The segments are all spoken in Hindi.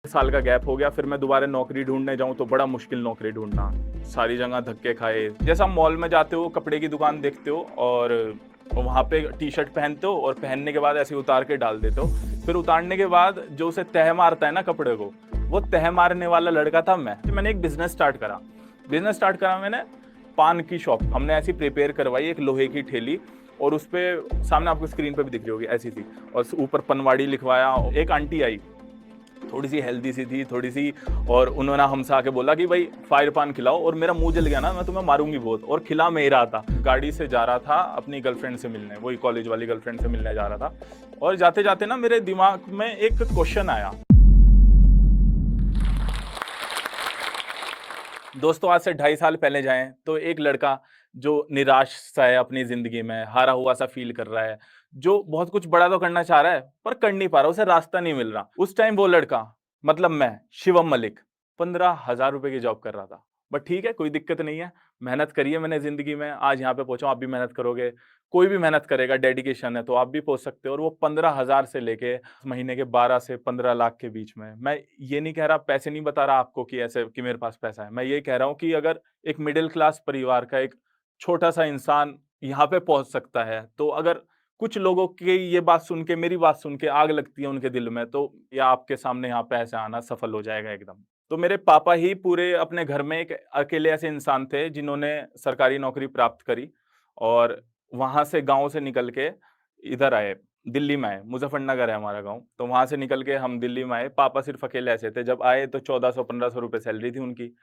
साल का गैप हो गया, फिर मैं दोबारा नौकरी ढूँढने जाऊँ तो बड़ा मुश्किल नौकरी ढूँढना। सारी जगह धक्के खाए। जैसा मॉल में जाते हो, कपड़े की दुकान देखते हो और वहाँ पे टी-शर्ट पहनते हो और पहनने के बाद ऐसे ही उतार के डाल देते हो। फिर उतारने के बाद जो उसे तह मारता है ना कपड़े को, वो तह मारने वाला लड़का था मैं। मैंने एक बिज़नेस स्टार्ट करा। बिज़नेस स्टार्ट करा मैंने पान की शॉप। हमने ऐसी प्रिपेयर करवाई एक लोहे की ठेली और उसपे सामने आपको स्क्रीन पे भी दिख रही होगी ऐसी थी और ऊपर पनवाड़ी लिखवाया। एक आंटी आई, थोड़ी-सी हेल्दी सी थी, थोड़ी-सी, और उन्होंने हमसे आके बोला कि भाई फायर पान खिलाओ, और मेरा मुँह जल गया ना, मैं तुम्हें मारूँगी बहुत, और खिला मैं ही रहा था। गाड़ी से जा रहा था अपनी गर्लफ्रेंड से मिलने, वही कॉलेज वाली गर्लफ्रेंड से मिलने जा रहा था और जाते-जाते ना मेरे दिमाग में एक क्वेश्चन आया। दोस्तों आज से 2.5 साल पहले जाएँ तो एक लड़का जो निराश सा है अपनी ज़िंदगी में, हारा हुआ सा फ़ील कर रहा है, जो बहुत कुछ बड़ा तो करना चाह रहा है, पर कर नहीं पा रहा, उसे रास्ता नहीं मिल रहा। उस टाइम वो लड़का, मतलब मैं, शिवम मलिक, 15,000 रुपए की जॉब कर रहा था। बट ठीक है, कोई दिक्कत नहीं है, मेहनत करी है मैंने ज़िंदगी में, आज यहाँ पे पहुँचा हूँ, आप भी मेहनत करोगे, कोई भी मेहनत करेगा, डेडिकेशन है तो आप भी पहुँच सकते हो। और वो 15,000 से लेके महीने के 12 से 15 लाख के बीच में। मैं ये नहीं कह रहा, पैसे नहीं बता रहा आपको कि ऐसे कि मेरे पास पैसा है। मैं ये कह रहा हूँ कि अगर एक मिडिल क्लास परिवार का एक छोटा-सा इंसान यहाँ पे पहुँच सकता है, तो अगर कुछ लोगों की ये बात सुन के, मेरी बात सुन के आग लगती है उनके दिल में, तो या आपके सामने यहाँ पे ऐसे आना सफल हो जाएगा एकदम। तो मेरे पापा ही पूरे अपने घर में एक अकेले ऐसे इंसान थे जिन्होंने सरकारी नौकरी प्राप्त करी और वहाँ से गाँव से निकल के इधर आए, दिल्ली में आए। मुज़फ़्फ़रनगर है हमारा गाँव, तो वहाँ से निकल के हम दिल्ली में आए। पापा सिर्फ़ अकेले ऐसे थे, जब आए तो 1400-1500 रुपए सैलरी थी उनकी।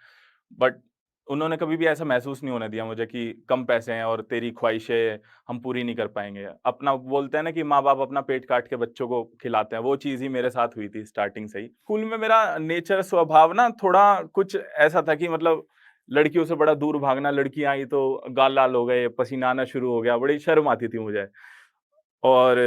बट उन्होंने कभी भी ऐसा महसूस नहीं होने दिया मुझे कि कम पैसे हैं और तेरी ख्वाहिशें हम पूरी नहीं कर पाएँगे। अपना बोलते हैं ना कि माँ-बाप अपना पेट काट के बच्चों को खिलाते हैं, वो चीज़ ही मेरे साथ हुई थी स्टार्टिंग से ही। स्कूल में मेरा नेचर स्वभाव ना थोड़ा कुछ ऐसा था कि मतलब लड़कियों से बड़ा दूर भागना, लड़कियाँ आई तो गाल लाल हो गए, पसीना आना शुरू हो गया, बड़ी शर्म आती थी मुझे। और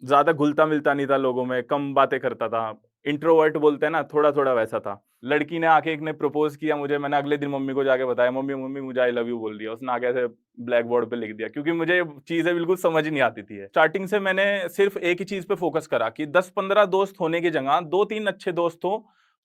ज़्यादा घुलता-मिलता नहीं था लोगों में, कम बातें करता था। इंट्रोवर्ट बोलते हैं ना, थोड़ा-थोड़ा वैसा था। लड़की ने आके एक ने प्रपोज़ किया मुझे, मैंने अगले दिन मम्मी को जाके बताया, "मम्मी, मम्मी मुझे आई लव यू" बोल दिया। उसने आके ऐसे ब्लैक बोर्ड पे लिख दिया क्योंकि मुझे चीज़ें बिल्कुल समझ नहीं आती थी ये। स्टार्टिंग से मैंने सिर्फ़ एक ही चीज़ पे फ़ोकस करा कि 10-15 दोस्त होने की जगह 2-3 अच्छे दोस्त हों,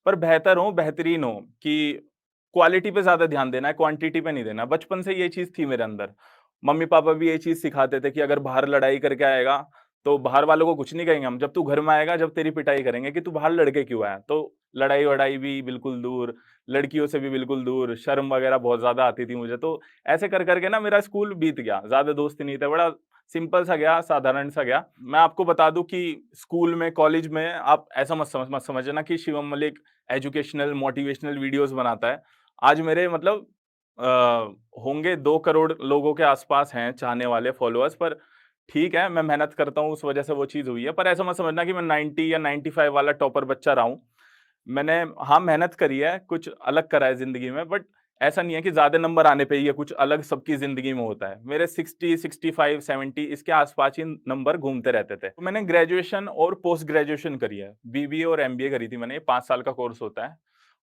पर बेहतर हों, बेहतरीन हों, कि क्वालिटी पे ज़्यादा ध्यान देना है, क्वांटिटी पे नहीं देना। बचपन से ये चीज़ थी मेरे अंदर। मम्मी-पापा भी ये चीज़ सिखाते थे कि अगर बाहर लड़ाई करके आएगा, तो बाहर वालों को कुछ नहीं कहेंगे हम, जब तू घर में आएगा, जब तेरी पिटाई करेंगे कि तू बाहर लड़ के क्यों आया? तो लड़ाई-वड़ाई भी बिल्कुल दूर, लड़कियों से भी बिल्कुल दूर, शर्म वगैरह बहुत ज़्यादा आती थी मुझे, तो ऐसे कर के ना मेरा स्कूल बीत गया, ज़्यादा दोस्त नहीं थे, बड़ा सिंपल सा गया, साधारण सा गया। मैं आपको बता दूँ कि स्कूल में, कॉलेज में आप ऐसा मत समझना कि Shivam Malik educational, motivational videos बनाता है। आज मेरे मतलब अ, होंगे 2 करोड़ लोगों के आस-पास हैं चाहने वाले फॉलोअर्स, पर ठीक है, मैं मेहनत करता हूँ, उस वजह से वो चीज़ हुई है। पर ऐसा मत समझना कि मैं 90 या 95 वाला टॉपर बच्चा रहा हूँ। मैंने हाँ, मेहनत करी है, कुछ अलग करा है ज़िंदगी में, बट ऐसा नहीं है कि ज़्यादा नंबर आने पे ये कुछ अलग सबकी ज़िंदगी में होता है। मेरे 60, 65, 70 इसके आस-पास ही नंबर घूमते रहते थे। तो मैंने ग्रेजुएशन और पोस्ट ग्रेजुएशन करी है। बीबीए और एमबीए करी थी मैंने, 5 साल का कोर्स होता है।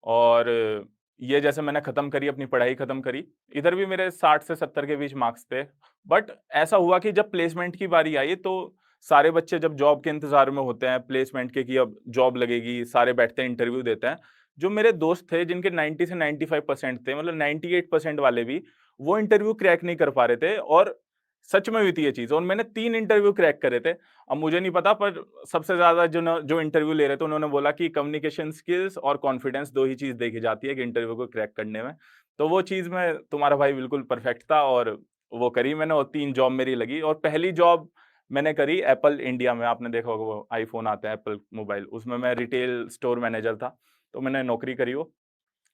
और ये जैसे मैंने खत्म करी, अपनी पढ़ाई खत्म करी, इधर भी मेरे 60 से 70 के बीच मार्क्स थे। बट ऐसा हुआ कि जब प्लेसमेंट की बारी आई तो सारे बच्चे जब जॉब के इंतज़ार में होते हैं प्लेसमेंट के कि अब जॉब लगेगी, सारे बैठते हैं, इंटरव्यू देते हैं। जो मेरे दोस्त थे जिनके 90 से 95% थे, मतलब 98% वाले भी, वो इंटरव्यू क्रैक नहीं कर पा रहे थे और सच में हुई थी ये चीज़, और मैंने 3 इंटरव्यू क्रैक करे थे। अब मुझे नहीं पता, पर सबसे ज़्यादा जो इंटरव्यू ले रहे थे उन्होंने बोला कि कम्युनिकेशन स्किल्स और कॉन्फिडेंस 2 ही चीज़ देखी जाती है कि इंटरव्यू को क्रैक करने में। तो वो चीज़ में तुम्हारा भाई बिल्कुल परफेक्ट था और वो करी मैंने और 3 जॉब मेरी लगी, और पहली जॉब मैंने करी एप्पल इंडिया में। आपने देखा होगा वो आईफ़ोन आता है एप्पल मोबाइल, उसमें मैं रिटेल स्टोर मैनेजर था, तो मैंने नौकरी करी वो।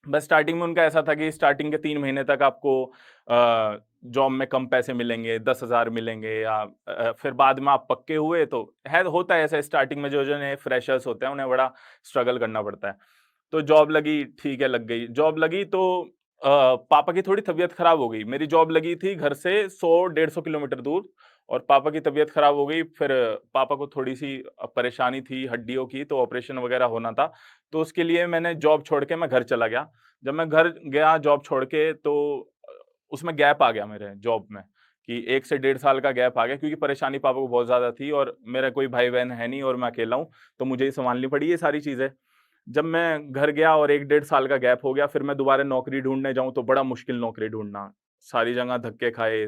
बस स्टार्टिंग में उनका ऐसा था कि स्टार्टिंग के 3 महीने तक आपको जॉब में कम पैसे मिलेंगे, 10,000 मिलेंगे, या फिर बाद में आप पक्के हुए तो है, होता है ऐसा स्टार्टिंग में, जो नए फ्रेशर्स होते हैं उन्हें बड़ा स्ट्रगल करना पड़ता है। तो जॉब लगी, ठीक है, लग गई। जॉब लगी तो पापा की थोड़ी तबीयत खराब हो गई। मेरी जॉब लगी थी घर से 100 डेढ़ 100 किलोमीटर दूर, और पापा की तबीयत खराब हो गई। फिर पापा को थोड़ी-सी परेशानी थी हड्डियों की, तो ऑपरेशन वगैरह होना था। तो उसके लिए मैंने जॉब छोड़ के मैं घर चला गया। जब मैं घर गया जॉब छोड़ के, तो उसमें गैप आ गया मेरे जॉब में, कि 1 से डेढ़ साल का गैप आ गया, क्योंकि परेशानी पापा को बहुत ज़्यादा थी और मेरा कोई भाई-बहन है नहीं और मैं अकेला हूँ, तो मुझे ही सँभालनी पड़ी ये सारी चीज़ें। जब मैं घर गया और 1 डेढ़ साल का गैप हो गया, फिर मैं दोबारा नौकरी ढूँढने जाऊँ तो बड़ा मुश्किल नौकरी ढूँढना। सारी जगह धक्के खाए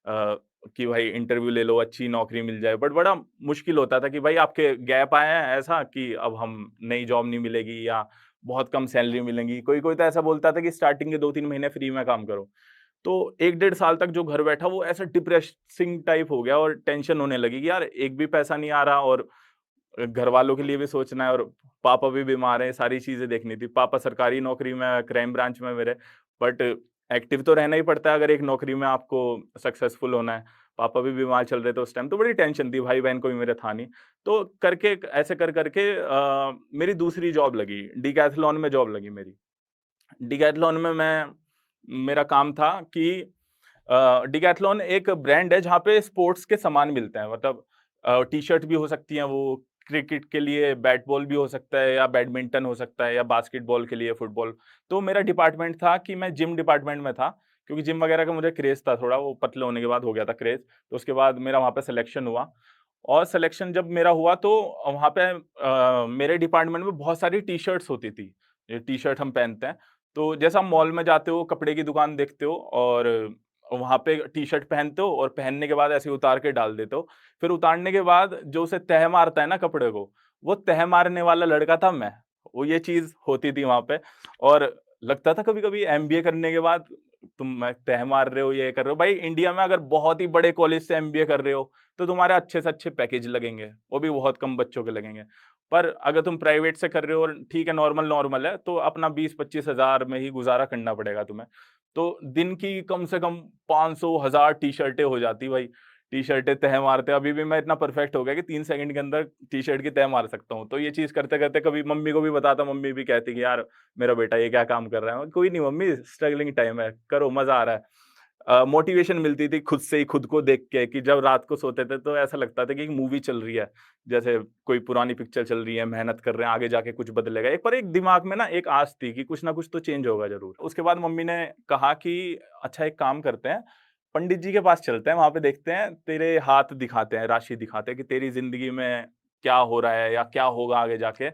कि भाई इंटरव्यू ले लो, अच्छी नौकरी मिल जाए, बट बड़ा मुश्किल होता था कि भाई आपके गैप आए हैं ऐसा कि अब हम नई जॉब नहीं मिलेगी या बहुत कम सैलरी मिलेंगी। कोई-कोई तो ऐसा बोलता था कि स्टार्टिंग के 2-3 महीने फ्री में काम करो। तो 1 डेढ़ साल तक जो घर बैठा वो ऐसा डिप्रेसिंग टाइप हो गया और टेंशन होने लगी कि यार एक भी पैसा नहीं आ रहा और घर वालों के लिए भी सोचना है और पापा भी बीमार हैं, सारी चीज़ें देखनी थी। पापा सरकारी नौकरी में है, क्राइम ब्रांच में मेरे, बट एक्टिव तो रहना ही पड़ता है अगर एक नौकरी में आपको सक्सेसफुल होना है। पापा भी बीमार चल रहे थे उस टाइम, तो बड़ी टेंशन थी, भाई-बहन कोई मेरा था नहीं। तो करके ऐसे कर के मेरी दूसरी जॉब लगी, डिकैथलॉन में जॉब लगी मेरी। डिकैथलॉन में मेरा काम था कि डिकैथलॉन एक ब्रांड है जहाँ पे स्पोर्ट्स के सामान मिलते हैं, मतलब टी-शर्ट भी हो सकती हैं वो, क्रिकेट के लिए बैट बॉल भी हो सकता है या बैडमिंटन हो सकता है या बास्केटबॉल के लिए फुटबॉल। तो मेरा डिपार्टमेंट था कि मैं जिम डिपार्टमेंट में था, क्योंकि जिम वगैरह का मुझे क्रेज़ था थोड़ा, वो पतले होने के बाद हो गया था क्रेज़। तो उसके बाद मेरा वहाँ पे सिलेक्शन हुआ और सिलेक्शन जब मेरा हुआ तो वहाँ पे मेरे डिपार्टमेंट में बहुत सारी टी-शर्ट्स होती थी। ये टी-शर्ट हम पहनते हैं। तो जैसा आप मॉल में जाते हो, कपड़े की दुकान देखते हो और वहाँ पे टी-शर्ट पहनते हो और पहनने के बाद ऐसे ही उतार के डाल देते हो। फिर उतारने के बाद जो उसे तह मारता है ना कपड़े को, वो तह मारने वाला लड़का था मैं। वो ये चीज़ होती थी वहाँ पे और लगता था कभी-कभी एमबीए करने के बाद तुम तह मार रहे हो, ये कर रहे हो। भाई इंडिया में अगर बहुत ही बड़े कॉलेज से एमबीए कर रहे हो, तो तुम्हारे अच्छे से अच्छे पैकेज लगेंगे, वो भी बहुत कम बच्चों के लगेंगे। पर अगर तुम प्राइवेट से कर रहे हो और ठीक है नॉर्मल है, तो अपना 20-25 हज़ार में ही गुज़ारा करना पड़ेगा तुम्हें। तो दिन की कम से कम 500 हज़ार टी-शर्टें हो जाती भाई। टी-शर्टें तह मारते अभी भी मैं इतना परफेक्ट हो गया कि 3 सेकंड के अंदर टी-शर्ट की तह मार सकता हूँ। तो ये चीज़ करते-करते कभी मम्मी को भी बताता, मम्मी भी कहती कि यार मेरा बेटा ये क्या काम कर रहा है? कोई नहीं मम्मी, स्ट्रगलिंग टाइम है, करो मज़ा आ रहा है। मोटिवेशन मिलती थी खुद से ही, खुद को देख के कि जब रात को सोते थे तो ऐसा लगता था कि एक मूवी चल रही है। जैसे कोई पुरानी पिक्चर चल रही है, मेहनत कर रहे हैं, आगे जाके कुछ बदलेगा। एक दिमाग में ना एक आस थी कि कुछ ना कुछ तो चेंज होगा ज़रूर। उसके बाद मम्मी ने कहा कि अच्छा एक काम करते हैं, पंडित जी के पास चलते हैं, वहाँ पे देखते हैं, तेरे हाथ दिखाते हैं, राशि दिखाते हैं कि तेरी ज़िंदगी में क्या हो रहा है या क्या होगा आगे जाके।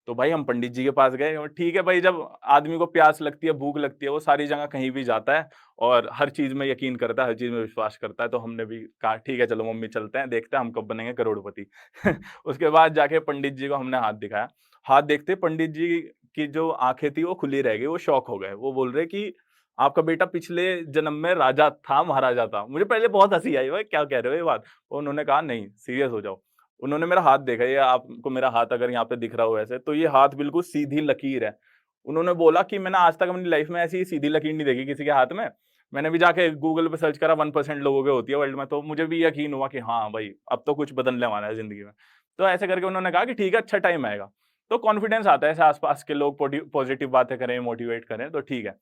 तो भाई हम पंडित जी के पास गए और ठीक है भाई, जब आदमी को प्यास लगती है, भूख लगती है, वो सारी जगह कहीं भी जाता है और हर चीज़ में यकीन करता है, हर चीज़ में विश्वास करता है। तो हमने भी कहा ठीक है चलो मम्मी चलते हैं, देखते हैं हम कब बनेंगे करोड़पति। उसके बाद जाके पंडित जी को हमने हाथ दिखाया। हाथ देखते पंडित जी की जो आँखें थी वो खुली रह गई, वो शॉक हो गए। वो बोल रहे कि आपका बेटा पिछले जन्म में राजा था, महाराजा था। मुझे पहले बहुत हँसी आई, भाई क्या कह रहे हो ये बात? उन्होंने कहा नहीं सीरियस हो जाओ। उन्होंने मेरा हाथ देखा, ये आपको मेरा हाथ अगर यहाँ पे दिख रहा हो ऐसे, तो ये हाथ बिल्कुल सीधी लकीर है। उन्होंने बोला कि मैंने आज तक अपनी लाइफ में ऐसी सीधी लकीर नहीं देखी किसी के हाथ में। मैंने भी जाके गूगल पे सर्च करा 1% लोगों के होती है वर्ल्ड में, तो मुझे भी यकीन हुआ कि हाँ भाई, अब तो कुछ बदलने वाला है ज़िंदगी में। तो ऐसे करके उन्होंने कहा कि ठीक है, अच्छा टाइम आएगा। तो कॉन्फिडेंस आता है ऐसे आस-पास के लोग पॉजिटिव बातें करें, मोटिवेट करें तो ठीक है।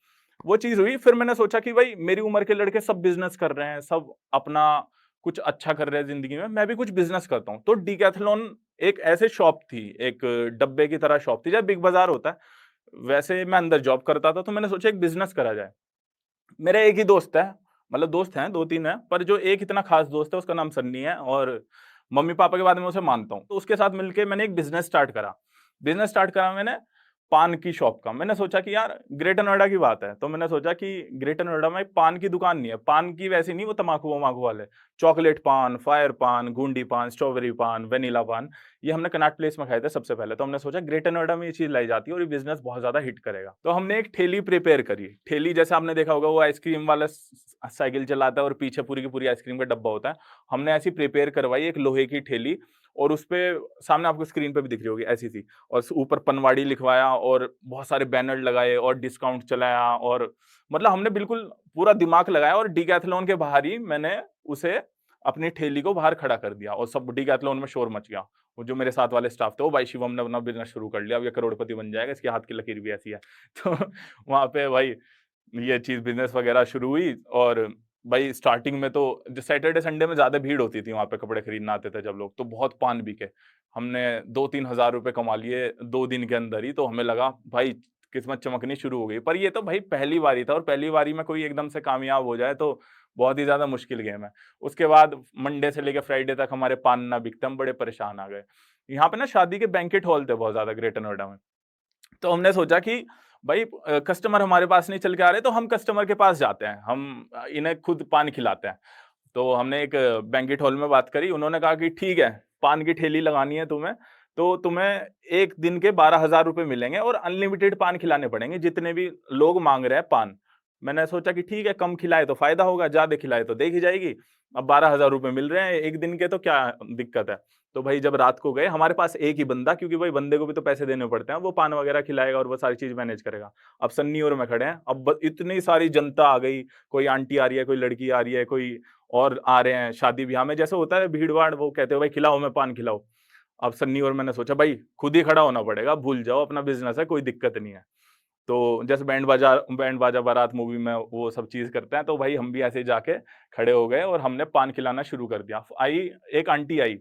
वो चीज़ हुई, फिर मैंने सोचा कि भाई मेरी उम्र के लड़के सब बिज़नेस कर रहे हैं, सब अपना कुछ अच्छा कर रहे हैं ज़िंदगी में, मैं भी कुछ बिज़नेस करता हूँ। तो डिकैथलॉन एक ऐसे शॉप थी, एक डब्बे की तरह शॉप थी, जैसे बिग बाज़ार होता है, वैसे मैं अंदर जॉब करता था, तो मैंने सोचा एक बिज़नेस करा जाए। मेरा एक ही दोस्त है, मतलब दोस्त हैं, 2-3 हैं, पर जो एक इतना ख़ास दोस्त है उसका नाम सन्नी है और मम्मी-पापा के बाद मैं उसे मानता हूँ। तो उसके साथ मिलके मैंने एक बिज़नेस स्टार्ट करा। बिज़नेस स्टार्ट करा मैंने पान की शॉप का। मैंने सोचा कि यार ग्रेटर नोएडा की बात है, तो मैंने सोचा कि ग्रेटर नोएडा में एक पान की दुकान नहीं है। पान की वैसी नहीं, वो तम्बाकू-वम्बाकू वाले। चॉकलेट पान, फायर पान, गोंडी पान, स्ट्रॉबेरी पान, वेनिला पान, ये हमने कनॉट प्लेस में खाए थे सबसे पहले। तो हमने सोचा ग्रेटर नोएडा में ये चीज़ लाई जाती है और ये बिज़नेस बहुत ज़्यादा हिट करेगा। तो हमने एक ठेली प्रिपेयर करी। ठेली जैसे आपने देखा होगा वो आइसक्रीम वाला साइकिल चलाता है और पीछे पूरी की पूरी आइसक्रीम का डब्बा होता है। हमने ऐसी प्रिपेयर करवाई एक लोहे की ठेली और उसपे सामने आपको स्क्रीन पे भी दिख रही होगी ऐसी-सी, और ऊपर पनवाड़ी लिखवाया और बहुत सारे बैनर लगाए और डिस्काउंट चलाया और मतलब हमने बिल्कुल पूरा दिमाग लगाया और डिकैथलॉन के बाहर ही मैंने उसे अपनी ठेली को बाहर खड़ा कर दिया और सब डिकैथलॉन में शोर मच गया। वो जो मेरे साथ वाले स्टाफ थे, वो भाई शिवम ने अपना बिज़नेस शुरू कर लिया, अब ये करोड़पति बन जाएगा, इसके हाथ की लकीर भी ऐसी है। तो वहाँ पे भाई ये चीज़ बिज़नेस वगैरह शुरू हुई और भाई स्टार्टिंग में तो जो सैटरडे संडे में ज़्यादा भीड़ होती थी वहाँ पे, कपड़े खरीदने आते थे जब लोग, तो बहुत पान बिके। हमने 2-3 हज़ार रुपए कमा लिए 2 दिन के अंदर ही, तो हमें लगा भाई किस्मत चमकनी शुरू हो गई। पर ये तो भाई पहली बारी था और पहली बारी में कोई एकदम से कामयाब हो जाए तो बहुत ही ज़्यादा मुश्किल गेम है। उसके बाद मंडे से लेके फ्राइडे तक हमारे पान ना बिकते, हम बड़े परेशान आ गए। यहाँ पे ना शादी के बैंक्वेट हॉल थे बहुत ज़्यादा ग्रेटर नोएडा में। तो हमने सोचा कि भाई कस्टमर हमारे पास नहीं चल के आ रहे तो हम कस्टमर के पास जाते हैं, हम इन्हें खुद पान खिलाते हैं। तो हमने एक बैंक्वेट हॉल में बात करी, उन्होंने कहा कि ठीक है, पान की ठेली लगानी है तुम्हें, तो तुम्हें 1 दिन के 12,000 रुपए मिलेंगे और अनलिमिटेड पान खिलाने पड़ेंगे, जितने भी लोग माँग रहे हैं पान। मैंने सोचा कि ठीक है, कम खिलाए तो फ़ायदा होगा, ज़्यादा खिलाए तो देखी जाएगी। अब 12,000 रुपए मिल रहे हैं 1 दिन के, तो क्या दिक्कत है। तो भाई जब रात को गए, हमारे पास एक ही बंदा, क्योंकि भाई बंदे को भी तो पैसे देने पड़ते हैं, वो पान वगैरह खिलाएगा और वो सारी चीज़ मैनेज करेगा। अब सन्नी और मैं खड़े हैं, अब इतनी सारी जनता आ गई, कोई आंटी आ रही है, कोई लड़की आ रही है, कोई और आ रहे हैं शादी-ब्याह में जैसे होता है भीड़-भाड़, वो कहते हो भाई खिलाओ हमें पान खिलाओ। अब सन्नी और मैंने सोचा भाई खुद ही खड़ा होना पड़ेगा, भूल जाओ अपना बिज़नेस है, कोई दिक्कत नहीं है। तो जैसे बैंड बाजा बारात मूवी में वो सब चीज़ करते हैं, तो भाई हम भी ऐसे ही जाके खड़े हो गए और हमने पान खिलाना शुरू कर दिया। एक आंटी आई,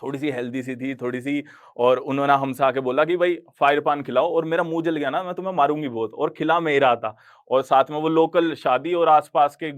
थोड़ी-सी हेल्दी सी थी, थोड़ी-सी, और उन्होंने हमसे आके बोला कि भाई फायर पान खिलाओ, और मेरा मुँह जल गया ना, मैं तुम्हें मारूँगी बहुत, और खिला मैं ही रहा था। और साथ में वो लोकल शादी और आस-पास के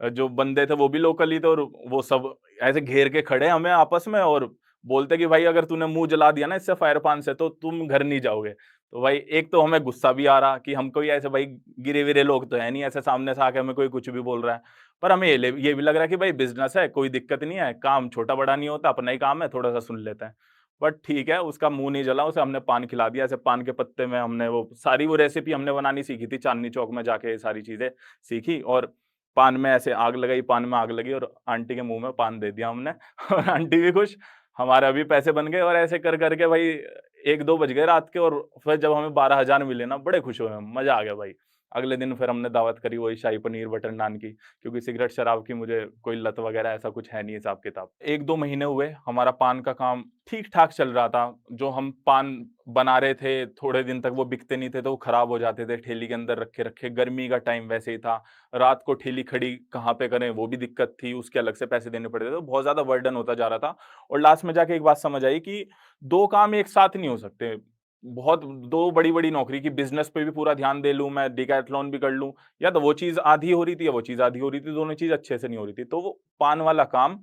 जो बंदे थे वो भी लोकल ही थे, और वो सब ऐसे घेर के खड़े हमें आपस में और बोलते कि भाई अगर तूने मुँह जला दिया ना इससे फायर पान से, तो तुम घर नहीं जाओगे। तो भाई एक तो हमें गुस्सा भी आ रहा कि हम कोई ऐसे भाई गिरे-विरे लोग तो हैं नहीं, ऐसे सामने से आके हमें कोई कुछ भी बोल रहा है। पर हमें ये भी लग रहा है कि भाई बिज़नेस है, कोई दिक्कत नहीं है, काम छोटा-बड़ा नहीं होता, अपना ही काम है, थोड़ा-सा सुन लेते हैं। बट ठीक है, उसका मुँह नहीं जला, उसे हमने पान खिला दिया। ऐसे पान के पत्ते में हमने वो रेसिपी हमने बनानी सीखी थी, चांदनी चौक में जाके ये सारी चीज़ें सीखी, और पान में ऐसे आग लगाई, पान में आग लगी और आंटी के मुँह में पान दे दिया हमने और आंटी भी खुश, हमारे भी पैसे बन गए, और ऐसे कर के भाई 1-2 बज गए रात के, और फिर जब हमें 12,000 मिले ना, बड़े खुश हुए हम, मज़ा आ गया भाई। अगले दिन फिर हमने दावत करी वही शाही पनीर, बटर नान की, क्योंकि सिगरेट, शराब की मुझे कोई लत वगैरह ऐसा कुछ है नहीं हिसाब-किताब। 1-2 महीने हुए, हमारा पान का काम ठीक-ठाक चल रहा था। जो हम पान बना रहे थे, थोड़े दिन तक वो बिकते नहीं थे, तो वो खराब हो जाते थे, ठेली के अंदर रखे-रखे। गर्मी का टाइम वैसे ही था, रात को ठेली खड़ी कहाँ पे करें, वो भी दिक्कत थी, उसके अलग से पैसे देने पड़ते थे, तो बहुत ज़्यादा बर्डन होता जा रहा था। और लास्ट में जाके एक बात समझ आई कि 2 काम एक साथ नहीं हो सकते। बहुत 2 बड़ी-बड़ी नौकरी की, बिज़नेस पे भी पूरा ध्यान दे लूँ मैं, डिकैथलॉन भी कर लूँ, या तो वो चीज़ आधी हो रही थी या वो चीज़ आधी हो रही थी, दोनों चीज़ अच्छे से नहीं हो रही थी। तो वो पान वाला काम,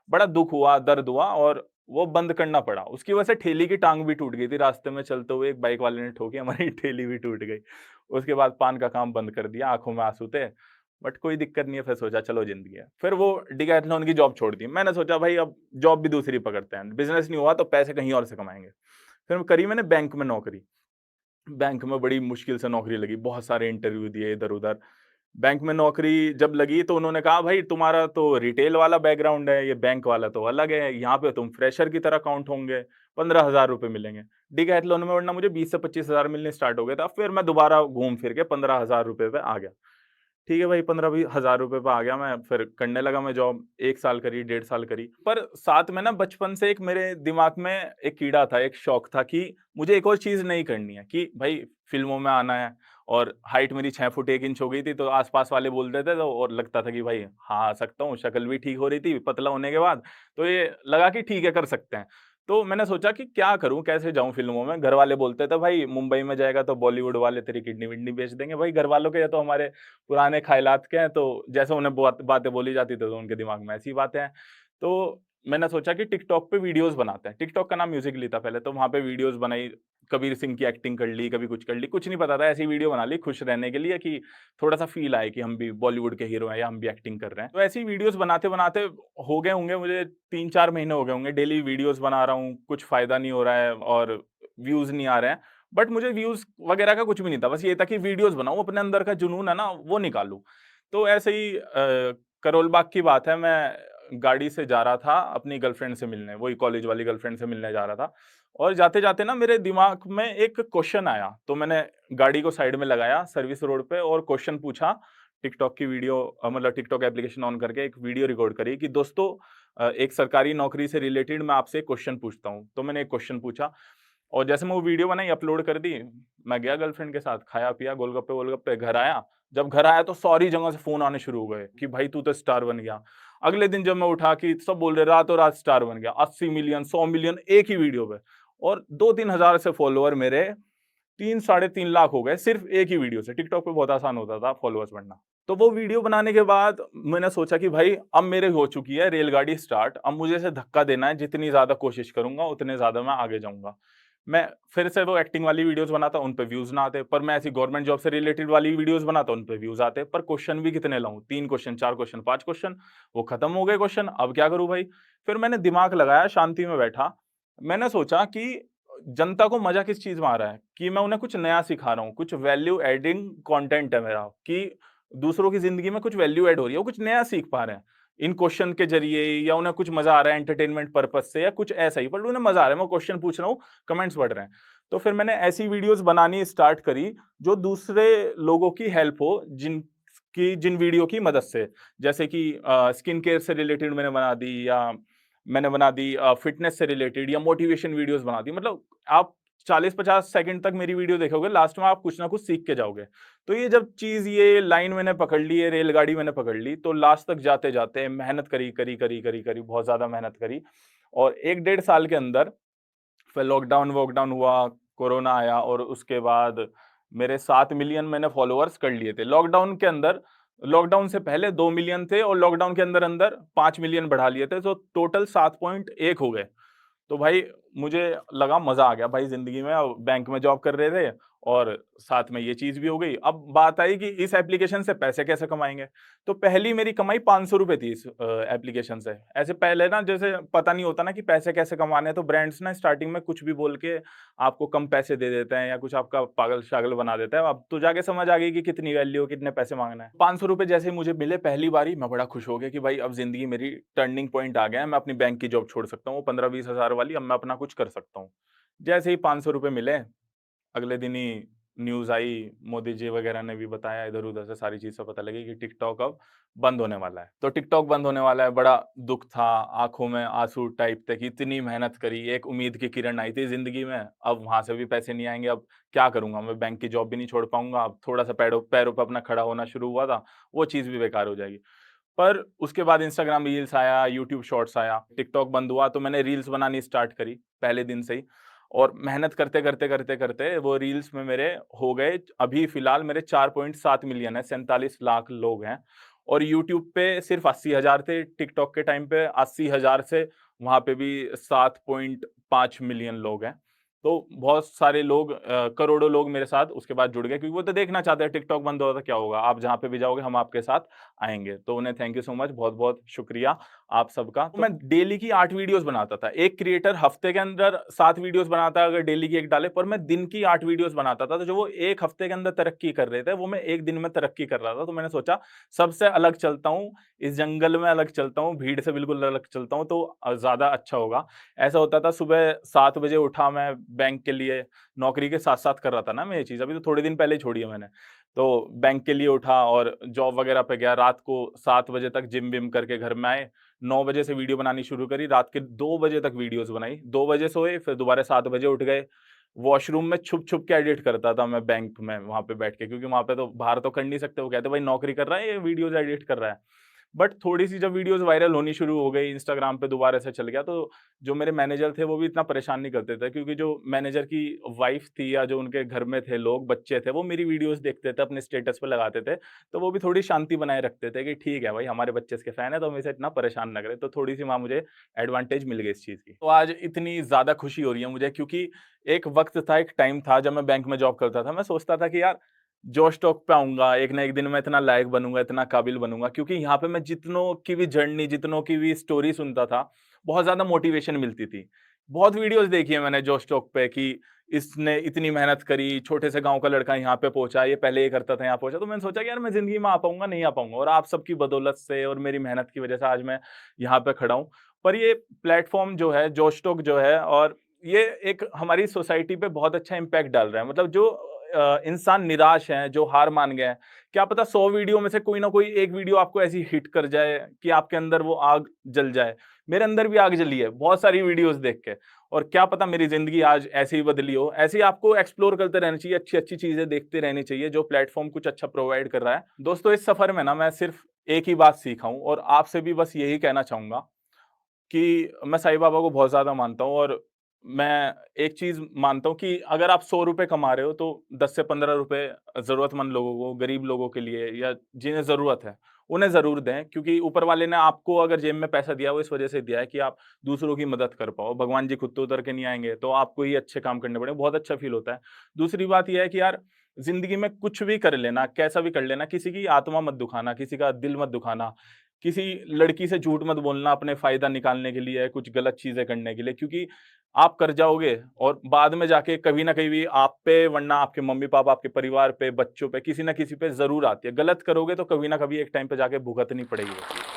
बड़ा दुःख हुआ, दर्द हुआ, और वो बंद करना पड़ा। उसकी वजह से ठेली की टाँग भी टूट गई थी, रास्ते में चलते हुए एक बाइक वाले ने ठोकी, हमारी ठेली भी टूट गई। उसके बाद पान का काम बंद कर दिया, आँखों में आँसू थे, बट कोई दिक्कत नहीं है, फिर सोचा चलो ज़िंदगी है। फिर वो डिकैथलॉन की जॉब छोड़ दी। मैंने सोचा भाई अब जॉब भी दूसरी पकड़ते हैं, बिज़नेस नहीं हुआ तो पैसे कहीं और से कमाएँगे। फिर करी मैंने बैंक में नौकरी। बैंक में बड़ी मुश्किल से नौकरी लगी, बहुत सारे इंटरव्यू दिए इधर-उधर। बैंक में नौकरी जब लगी तो उन्होंने कहा भाई तुम्हारा तो रिटेल वाला बैकग्राउंड है, ये बैंक वाला तो अलग है, यहाँ पे तुम फ्रेशर की तरह काउंट होंगे, 15,000 रुपए मिलेंगे। डिकैथलॉन में वरना मुझे 20 से 25,000 मिलने स्टार्ट हो गए था, फिर मैं दोबारा घूम फिर के 15,000 रुपए पे आ गया। ठीक है भाई, 15-20 हज़ार रुपए पे आ गया मैं, फिर करने लगा मैं जॉब, 1 साल करी, 1.5 साल करी। पर साथ में ना बचपन से एक मेरे दिमाग में एक कीड़ा था, एक शौक था कि मुझे एक और चीज़ नहीं करनी है, कि भाई फ़िल्मों में आना है। और हाइट मेरी 6 फुट 1 इंच हो गई थी, तो आस-पास वाले बोलते थे, तो और लगता था कि भाई हाँ, आ सकता हूँ, शक्ल भी ठीक हो रही थी पतला होने के बाद, तो ये लगा कि ठीक है, कर सकते हैं। तो मैंने सोचा कि क्या करूँ, कैसे जाऊँ फ़िल्मों में? घरवाले बोलते थे, "भाई मुंबई में जाएगा तो बॉलीवुड वाले तेरी किडनी-विडनी बेच देंगे।" भाई घरवालों के, ये तो हमारे पुराने ख़यालात के हैं, तो जैसे उन्हें बातें बोली जाती थी, तो उनके दिमाग में ऐसी बातें हैं। तो मैंने सोचा कि टिकटॉक पे वीडियोज़ बनाते हैं। टिकटॉक का नाम म्यूज़िकली था पहले, तो वहाँ पे वीडियोज़ बनाई, कबीर सिंह की एक्टिंग कर ली, कभी कुछ कर ली, कुछ नहीं पता था, ऐसी ही वीडियो बना ली खुश रहने के लिए, कि थोड़ा-सा फ़ील आए कि हम भी बॉलीवुड के हीरो हैं या हम भी एक्टिंग कर रहे हैं। तो ऐसी वीडियोज़ बनाते-बनाते हो गए होंगे मुझे 3-4 महीने हो गए होंगे, डेली वीडियोज़ बना रहा हूँ, कुछ फ़ायदा नहीं हो रहा है और व्यूज़ नहीं आ रहे हैं। बट मुझे व्यूज़ वगैरह का कुछ भी नहीं था, बस ये था कि वीडियोज़ बनाऊँ, अपने अंदर का जुनून है ना, वो निकालूँ। तो ऐसे ही करोल बाग की बात है, मैं गाड़ी से जा रहा था अपनी गर्लफ्रेंड से मिलने, वही कॉलेज वाली गर्लफ्रेंड से मिलने जा रहा था, और जाते-जाते ना मेरे दिमाग में एक क्वेश्चन आया, तो मैंने गाड़ी को साइड में लगाया सर्विस रोड पे और क्वेश्चन पूछा, टिकटॉक की वीडियो मतलब टिकटॉक एप्लीकेशन ऑन करके एक वीडियो रिकॉर्ड करी कि दोस्तों एक सरकारी नौकरी से रिलेटेड मैं आपसे एक क्वेश्चन पूछता हूँ। तो मैंने एक क्वेश्चन पूछा, और जैसे मैं वो वीडियो बनाई, अपलोड कर दी, मैं गया गर्लफ्रेंड के साथ, खाया-पिया, गोलगप्पे-वोलगप्पे, घर आया। जब घर आया तो सारी जगह से फ़ोन आने शुरू हो गए कि भाई तू तो स्टार बन गया। अगले दिन जब मैं उठा कि सब बोल रहे रातों-रात स्टार बन गया, 80 मिलियन, 100 मिलियन एक ही वीडियो पे, और 2-3 हज़ार से फॉलोवर मेरे 3 साढ़े 3 लाख हो गए सिर्फ़ एक ही वीडियो से। टिकटॉक पे बहुत आसान होता था फॉलोवर्स बढ़ना। तो वो वीडियो बनाने के बाद मैंने सोचा कि भाई अब मेरे हो चुकी है रेलगाड़ी स्टार्ट, अब मुझे इसे धक्का देना है, जितनी ज़्यादा कोशिश करूँगा उतने ज़्यादा मैं आगे जाऊँगा। मैं फिर से वो एक्टिंग वाली वीडियोज़ बनाता, उन पे व्यूज़ ना आते, पर मैं ऐसी गवर्नमेंट जॉब से रिलेटेड वाली वीडियोज़ बनाता, उन पे व्यूज़ आते, पर क्वेश्चन भी कितने लाऊँ? 3 क्वेश्चन, 4 क्वेश्चन, 5 क्वेश्चन, वो खत्म हो गए क्वेश्चन, अब क्या करूँ भाई? फिर मैंने दिमाग लगाया, शांति में बैठा, मैंने सोचा कि जनता को मज़ा किस चीज़ में आ रहा है? कि मैं उन्हें कुछ नया सिखा रहा हूँ, कुछ वैल्यू एडिंग कंटेंट है मेरा कि दूसरों की ज़िंदगी में कुछ वैल्यू ऐड हो रही है, वो कुछ नया सीख पा रहे हैं। इन क्वेश्चन के ज़रिए या उन्हें कुछ मज़ा आ रहा है एंटरटेनमेंट पर्पज़ से या कुछ ऐसा ही, बट उन्हें मज़ा आ रहा है, मैं क्वेश्चन पूछ रहा हूँ, कमेंट्स पढ़ रहे हैं। तो फिर मैंने ऐसी वीडियोज़ बनानी स्टार्ट करी, जो दूसरे लोगों की हेल्प हो, जिन वीडियो की मदद से। जैसे कि स्किन केयर से रिलेटेड मैंने बना दी, या मैंने बना दी फिटनेस से रिलेटेड, या मोटिवेशन वीडियोज़ बना दी। मतलब आप 40-50 सेकंड तक मेरी वीडियो देखोगे, लास्ट में आप कुछ ना कुछ सीख के जाओगे। तो ये लाइन मैंने पकड़ ली, ये रेलगाड़ी मैंने पकड़ ली, तो लास्ट तक जाते-जाते मेहनत करी, बहुत ज़्यादा मेहनत करी, और 1 डेढ़ साल के अंदर फिर लॉकडाउन वॉकडाउन हुआ, कोरोना आया, और उसके बाद मेरे 7 मिलियन मैंने फॉलोअर्स कर लिए थे। लॉकडाउन से पहले 2 मिलियन थे, और लॉकडाउन के अंदर-अंदर 5 मिलियन बढ़ा लिए थे, तो टोटल 7.1 हो गए। तो भाई मुझे लगा मज़ा आ गया भाई ज़िंदगी में, अब बैंक में जॉब कर रहे थे और साथ में ये चीज़ भी हो गई। अब बात आई कि इस एप्लीकेशन से पैसे कैसे कमाएँगे? तो पहली मेरी कमाई ₹500 थी इस एप्लीकेशन से। ऐसे पहले ना, जैसे पता नहीं होता ना कि पैसे कैसे कमाने हैं, तो ब्रांड्स ना स्टार्टिंग में कुछ भी बोल के आपको कम पैसे दे देते हैं, या कुछ आपका पागल-शागल बना देता है। अब तो जाके समझ आ गई कि कितनी वैल्यू है, कितने पैसे माँगना है। ₹500 जैसे ही मुझे मिले पहली बारी, मैं बड़ा खुश हो गया कि भाई अब ज़िंदगी मेरी टर्निंग पॉइंट आ गया है, मैं अपनी बैंक की जॉब छोड़ सकता हूँ, वो 15-20 हज़ार वाली, अब मैं अपना कुछ कर सकता हूँ। जैसे ही ₹500 मिले, अगले दिन ही न्यूज़ आई, मोदी जी वगैरह ने भी बताया, इधर-उधर से सारी चीज़ें पता लगी कि टिकटॉक अब बंद होने वाला है। तो टिकटॉक बंद होने वाला है, बड़ा दुःख था, आँखों में आँसू टाइप थे कि इतनी मेहनत करी, एक उम्मीद की किरण आई थी ज़िंदगी में, अब वहाँ से भी पैसे नहीं आएँगे, अब क्या करूँगा? मैं बैंक की जॉब भी नहीं छोड़ पाऊँगा, अब थोड़ा-सा पैरों पैरों पे अपना खड़ा होना शुरू हुआ था, वो चीज़ भी बेकार हो जाएगी। पर उसके बाद इंस्टाग्राम रील्स आया, यूट्यूब शॉर्ट्स आया, टिकटॉक बंद हुआ, तो मैंने रील्स बनानी स्टार्ट करी पहले दिन से ही, और मेहनत करते वो रील्स में मेरे हो गए, अभी फिलहाल मेरे 4.7 मिलियन है, 47 लाख लोग हैं, और यूट्यूब पे सिर्फ 80,000 थे टिकटॉक के टाइम पे, 80,000 से वहाँ पे भी 7.5 मिलियन लोग हैं। तो बहुत सारे लोग, करोड़ों लोग मेरे साथ उसके बाद जुड़ गए, क्योंकि वो तो देखना चाहते हैं टिकटॉक बंद हुआ तो क्या होगा? आप जहाँ पे भी जाओगे हम आपके साथ आएँगे। तो उन्हें थैंक यू सो मच, बहुत-बहुत शुक्रिया आप सबका। तो मैं डेली की 8 वीडियोज़ बनाता था। एक क्रिएटर हफ्ते के अंदर 7 वीडियोज़ बनाता है, अगर डेली की 1 डाले, पर मैं दिन की 8 वीडियोज़ बनाता था। तो जो वो 1 हफ्ते के अंदर तरक्की कर रहे थे, वो मैं 1 दिन में तरक्की कर रहा था। तो मैंने सोचा सबसे अलग चलता हूँ, इस जंगल में अलग चलता हूँ, भीड़ से बिल्कुल अलग चलता हूँ, तो ज़्यादा अच्छा होगा। ऐसा होता था, सुबह 7 बजे उठा मैं बैंक के लिए, नौकरी के साथ-साथ कर रहा था ना मैं ये चीज़, अभी तो थोड़े दिन पहले ही छोड़ी है मैंने। तो बैंक के लिए उठा और जॉब वगैरह पे गया, रात को 7 बजे तक जिम-विम करके घर में आए, 9 बजे से वीडियो बनानी शुरू करी, रात के 2 बजे तक वीडियोज़ बनाई, 2 बजे सोए, फिर दोबारा 7 बजे उठ गए। वॉशरूम में छुप-छुप के एडिट करता था मैं बैंक में वहाँ पे बैठ के, क्योंकि वहाँ पे तो बाहर तो कर नहीं सकते, वो कहते भाई नौकरी कर रहा है, ये वीडियोज़ एडिट कर रहा है। बट थोड़ी-सी जब वीडियोज़ वायरल होनी शुरू हो गई, इंस्टाग्राम पे दोबारा से चल गया, तो जो मेरे मैनेजर थे वो भी इतना परेशान नहीं करते थे, क्योंकि जो मैनेजर की वाइफ़ थी या जो उनके घर में थे लोग, बच्चे थे, वो मेरी वीडियोज़ देखते थे, अपने स्टेटस पे लगाते थे। तो वो भी थोड़ी शांति बनाए रखते थे कि ठीक है भाई, हमारे बच्चे इसके फैन हैं, तो हम इसे इतना परेशान ना करें। तो थोड़ी-सी वहाँ मुझे एडवांटेज मिल गई इस चीज़ की। तो आज इतनी ज़्यादा खुशी हो रही है मुझे, क्योंकि एक वक़्त था, एक टाइम था जब मैं बैंक में जॉब करता था। मैं सोचता था कि यार जोश टॉक पे आऊँगा, एक ना एक दिन मैं इतना लायक बनूँगा, इतना काबिल बनूँगा, क्योंकि यहाँ पे मैं जितनों की भी जर्नी, जितनों की भी स्टोरी सुनता था, बहुत ज़्यादा मोटिवेशन मिलती थी। बहुत वीडियोज़ देखी है मैंने जोश टॉक पे कि इसने इतनी मेहनत करी, छोटे से गाँव का लड़का यहाँ पे पहुँचा, ये पहले ये करता था, यहाँ पहुँचा। तो मैंने सोचा कि यार मैं ज़िंदगी में आ पाऊँगा, नहीं आ पाऊँगा, और आप सबकी बदौलत से और मेरी मेहनत की वजह से आज मैं यहाँ पे खड़ा हूँ। पर ये प्लेटफ़ॉर्म जो है, जोश टॉक जो है, और ये एक हमारी सोसाइटी पे बहुत अच्छा इम्पैक्ट डाल रहा है। मतलब जो इंसान निराश हैं, जो हार मान गए हैं, क्या पता 100 वीडियो में से कोई ना कोई एक वीडियो आपको ऐसी हिट कर जाए कि आपके अंदर वो आग जल जाए। मेरे अंदर भी आग जली है, बहुत सारी वीडियोज़ देख के, और क्या पता मेरी ज़िंदगी आज ऐसे ही बदली हो। ऐसे ही आपको एक्सप्लोर करते रहना चाहिए, अच्छी-अच्छी चीज़ें देखते रहनी चाहिए, जो प्लेटफ़ॉर्म कुछ अच्छा प्रोवाइड कर रहा है। दोस्तों, इस सफ़र में ना मैं सिर्फ़ एक ही बात सीखा हूँ, और आपसे भी बस यही कहना चाहूँगा कि मैं साईं बाबा को बहुत ज़्यादा मानता हूँ, और मैं एक चीज़ मानता हूँ कि अगर आप ₹100 कमा रहे हो, तो 10 से ₹15 ज़रूरतमंद लोगों को, गरीब लोगों के लिए, या जिन्हें ज़रूरत है, उन्हें ज़रूर दें, क्योंकि ऊपर वाले ने आपको अगर जेब में पैसा दिया है, वो इस वजह से दिया है कि आप दूसरों की मदद कर पाओ। भगवान जी खुद तो उतर के नहीं आएँगे, तो आपको ही अच्छे काम करने पड़ेंगे, बहुत अच्छा फ़ील होता है। दूसरी बात ये है कि यार ज़िंदगी में कुछ भी कर लेना, कैसा भी कर लेना, किसी की आत्मा मत दुखाना, किसी का दिल मत दुखाना, किसी लड़की से झूठ मत बोलना अपने फ़ायदा निकालने के लिए, कुछ गलत चीज़ें करने के लिए, क्योंकि आप कर जाओगे और बाद में जाके कभी न कभी आप पे, वरना आपके मम्मी-पापा, आपके परिवार पे, बच्चों पे, किसी न किसी पे ज़रूर आती है। गलत करोगे तो कभी न कभी एक टाइम पे जाके भुगतनी पड़ेगी वो चीज़।